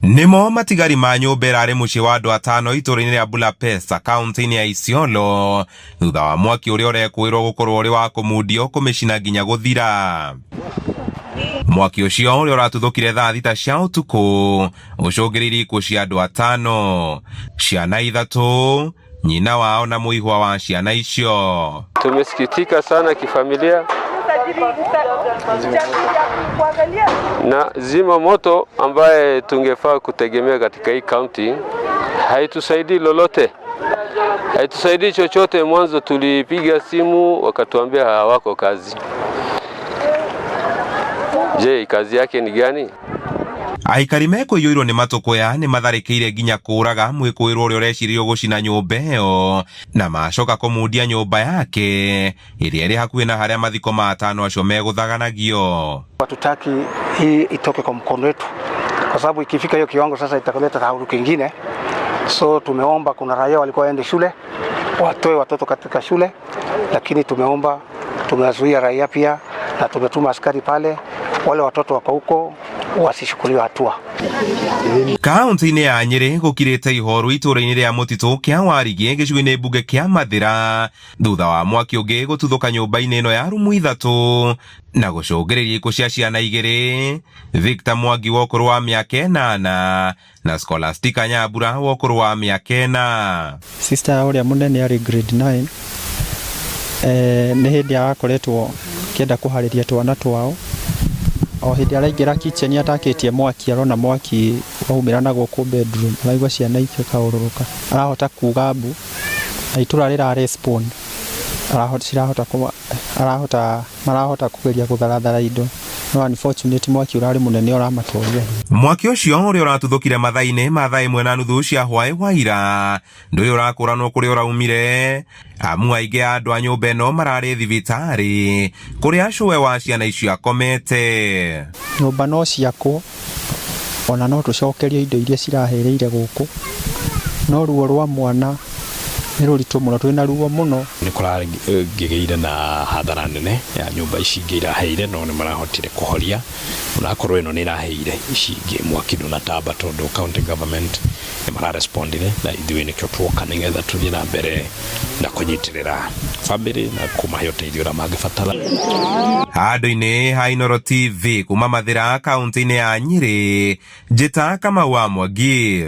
Nimo matigari ma nyũmba ĩrarĩ mũciĩ wa andũ atano itũũra-inĩ rĩa Bulapesa kaunti-inĩ ya Isiolo thutha wa mwaki ũrĩa ũrekũĩrwo gũkorwo ũrĩ wa kũmundio kũmĩcina nginya gũthira. Mwaki ũcio ũrĩa ũratuthũkire thaa thita cia ũtukũ ũcũngĩrĩirie ikuũ cia andũ atano, ciana ithatũ, nyina wao na mũihwa wa ciana icio. Tumesikitika sana kifamilia na zima moto ambaye tungefaa kutegemea katika hii county haitusaidii lolote, haitusaidii chochote. Mwanzo tulipiga simu wakatuambia hawako kazi. Je, kazi yake ni gani? Aikari mekũiyũirwo nĩ matũkũya nĩ matharĩkĩire nginya kũraga mwĩkũĩrwo ũrĩa ũrecirio gũcina nyũmba ĩyo na macoka kũmundia nyũmba yake ĩrĩa ĩrĩ hakuhĩ na harĩa mathiko ma atano acio megũthaganagio. Hatutaki hii itoke kwa mkono wetu, kwa sababu ikifika hiyo kiwango sasa itakuleta taharuki kingine. So tumeomba, kuna raia walikuwa waende shule, watoe watoto katika shule, lakini tumewazuia raia pia na tumetuma askari pale, wale watoto wako huko wasishukuliwe hatua. Kaunti-inĩ ya Nyeri gũkirĩte ihoru itũũra-inĩ rĩa mũtitũ kĩa Warigi gĩcigo-inĩ mbunge kĩa Mathira thutha wa mwaki ũngĩ gũtuthũka nyũmba-inĩ ĩno ya rumu ithatũ na gũcũngĩrĩria ikuũ cia ciana igĩrĩ, Victor Mwangi wa ũkũrũ wa mĩaka 8 na Scholastica Nyambura wa ũkũrũ wa mĩaka 4. Sister ũrĩa mũnene arĩ grade 9 nĩ hĩndĩ arakoretwo kĩenda kũharĩria twana twao. O hĩndĩ araingĩra kitchen atakĩtie mwaki, arona mwaki waumĩra na gũkũ bedroom, araigua ciana ikĩkaũrũrũka, arahota kuga mbu na itũra rĩra respond, marahota kũgeria gũtharathara indo, no unfortunately mwaki ũrarĩ mũnene ũramatũria. Mwaki ũcio ũrĩa ũratuthũkire mathaa-inĩ ma thaa 1:30 cia hwaĩ wa ira ndũrĩ ũrakũranwo kũrĩa ũraumire, amu aingĩ a andũ a nyũmba ĩno mararĩ thibitarĩ kũrĩa cũwe wa ciana icio akomete. Nyũmba no ciakwo, ona no tũcokerie indo iria cirahĩrĩire gũkũ, no ruo rwa mwana nĩ rũritũ mũno, twĩna ruo mũno. Nĩ kũragĩgĩire na hathara nene ya nyũmba ici ingĩ irahĩire, no nĩ marahotire kũhoria, onakorwo ĩno nĩ irahĩire ici ingĩ mwaki ndũnatamba tondũ county government nĩ mararespondire na ithuĩ nĩkĩo tuoka nĩgetha tũthiĩ na mbere na kũnyitĩrĩra family na kũmahe ũteithio ũrĩa mangĩbatara. Handũ-inĩ ha Inooro TV kuma Mathira kaunti-inĩ ya Nyeri, njĩta Kamau wa Mwangi.